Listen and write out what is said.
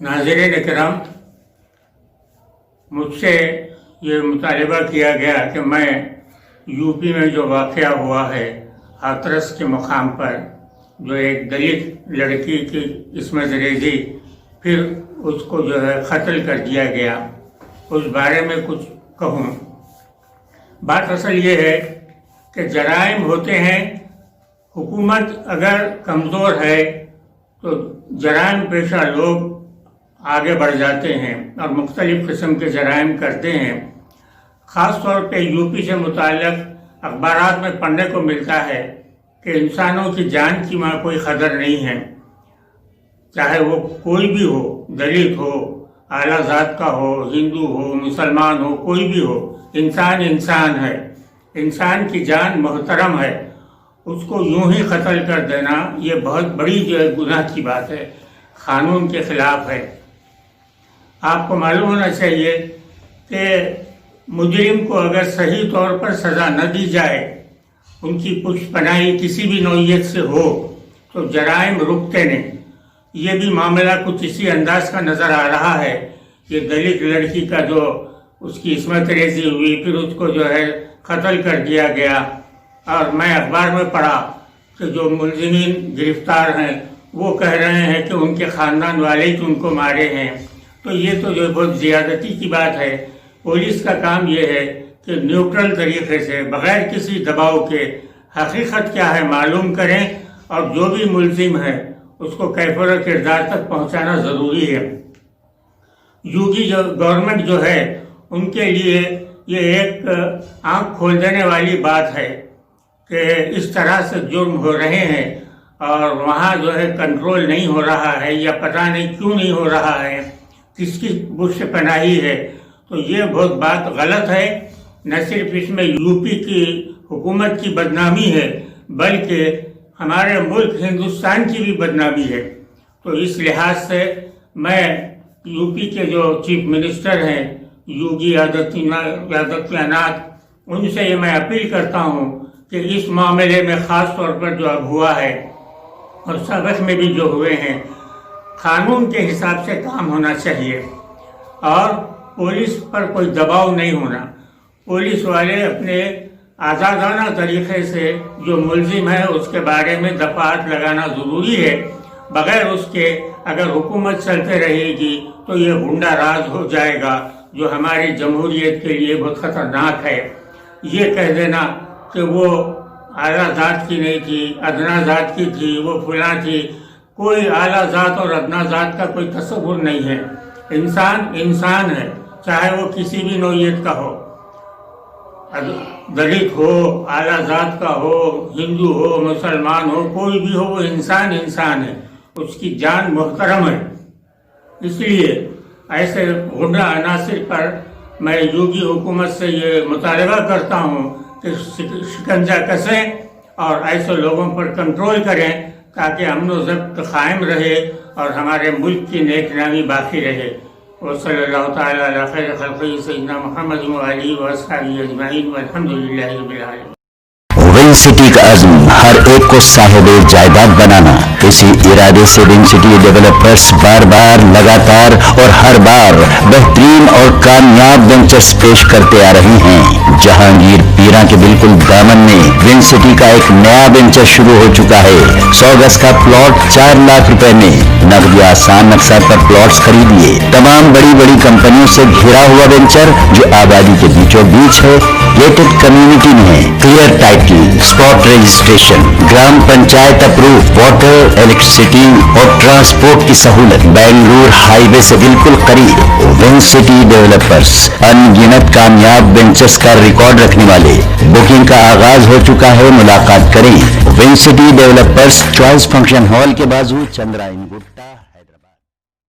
नाज़रीन इकराम, मुझसे ये मुतालबा किया गया कि मैं यूपी में जो वाक़या हुआ है हाथरस के मुकाम पर, जो एक दलित लड़की की इसमें रेजी फिर उसको जो है क़त्ल कर दिया गया, उस बारे में कुछ कहूँ। बात असल ये है कि जराइम होते हैं, हुकूमत अगर कमज़ोर है तो जराइम पेशा लोग आगे बढ़ जाते हैं और मुख्तलिफ़ किस्म के जराइम करते हैं। ख़ास तौर पे यूपी से मुताल्लिक़ अखबारात में पढ़ने को मिलता है कि इंसानों की जान की वहाँ कोई कदर नहीं है, चाहे वो कोई भी हो, दलित हो, आला ज़ात का हो, हिंदू हो, मुसलमान हो, कोई भी हो, इंसान इंसान है, इंसान की जान मोहतरम है, उसको यूं ही कत्ल कर देना ये बहुत बड़ी जो है गुनाह की बात है, क़ानून के ख़िलाफ़ है। आपको मालूम होना चाहिए कि मुजरिम को अगर सही तौर पर सज़ा न दी जाए, उनकी पुष्पनाही किसी भी नौइयत से हो, तो जराइम रुकते नहीं। ये भी मामला कुछ इसी अंदाज का नज़र आ रहा है। ये दलित लड़की का जो उसकी इस्मत रेजी हुई, फिर उसको जो है कत्ल कर दिया गया, और मैं अखबार में पढ़ा कि जो मुलजिमीन गिरफ्तार हैं वो कह रहे हैं कि उनके ख़ानदान वाले ही उनको मारे हैं। तो ये तो जो बहुत ज़्यादती की बात है। पुलिस का काम ये है कि न्यूट्रल तरीके से, बग़ैर किसी दबाव के, हकीकत क्या है मालूम करें, और जो भी मुलजिम है उसको कैफ़र किरदार तक पहुंचाना ज़रूरी है। यूपी जो गवर्नमेंट जो है उनके लिए ये एक आँख खोल देने वाली बात है कि इस तरह से जुर्म हो रहे हैं और वहाँ जो है कंट्रोल नहीं हो रहा है, या पता नहीं क्यों नहीं हो रहा है, किसकी बुश पनाही है। तो ये बहुत बात गलत है। न सिर्फ इसमें यूपी की हुकूमत की बदनामी है, बल्कि हमारे मुल्क हिंदुस्तान की भी बदनामी है। तो इस लिहाज से मैं यूपी के जो चीफ मिनिस्टर हैं योगी आदित्यनाथ, उनसे ये मैं अपील करता हूँ कि इस मामले में ख़ास तौर पर जो अब हुआ है और सबक में भी जो हुए हैं, कानून के हिसाब से काम होना चाहिए और पुलिस पर कोई दबाव नहीं होना। पुलिस वाले अपने आज़ादाना तरीक़े से जो मुलजिम है उसके बारे में दफ़ात लगाना ज़रूरी है। बग़ैर उसके अगर हुकूमत चलते रहेगी तो ये गुंडा राज हो जाएगा, जो हमारी जमहूरियत के लिए बहुत ख़तरनाक है। ये कह देना कि वो आला ज़ात की नहीं थी, अदना ज़ात की थी, वो फलां थी, कोई आला ज़ात और अदना ज़ात का कोई तस्वुर नहीं है। इंसान इंसान है, चाहे वो किसी भी नौइयत का हो, दलित हो, आला ज़ात का हो, हिंदू हो, मुसलमान हो, कोई भी हो, वो इंसान इंसान है, उसकी जान मोहतरम है। इसलिए ऐसे गुंडा अनासिर पर मैं योगी हुकूमत से ये मुतालबा करता हूँ कि शिकंजा कसें और ऐसे लोगों पर कंट्रोल करें, ताकि अमन व ज़ब्त कायम रहे और हमारे मुल्क की नेक नामी बाकी रहे। वसल्लल्लाहु तआला अला खैर खल्क़िही सय्यिदना मुहम्मद व आलिहि व अस्हाबिही अजमईन वल्हम्दुलिल्लाहि रब्बिल आलमीन। विंग सिटी का अज़्म हर एक को साहिब जायदाद बनाना। इसी इरादे से विंग सिटी डेवलपर्स बार बार, लगातार और हर बार बेहतरीन और कामयाब वेंचर्स पेश करते आ रहे हैं। जहांगीर पीरा के बिल्कुल दामन में विंग सिटी का एक नया वेंचर शुरू हो चुका है। 100 गज का प्लॉट 4 लाख रुपए में नकदी आसान नक्शा पर प्लॉट्स खरीदिए। तमाम बड़ी बड़ी कंपनियों से घिरा हुआ वेंचर जो आबादी के बीचों बीच है, गेटेड कम्युनिटी में है, क्लियर टाइटल, स्पॉट रजिस्ट्रेशन, ग्राम पंचायत अप्रूव, वाटर, इलेक्ट्रिसिटी और ट्रांसपोर्ट की सहूलत, बेंगलुरु हाईवे से बिल्कुल करीब। विंग सिटी डेवलपर्स अनगिनत कामयाब वेंचर्स का रिकॉर्ड रखने वाले। बुकिंग का आगाज हो चुका है, मुलाकात करें। Wing city developers, choice function hall के बाजू, चंद्रायन गुट्टा।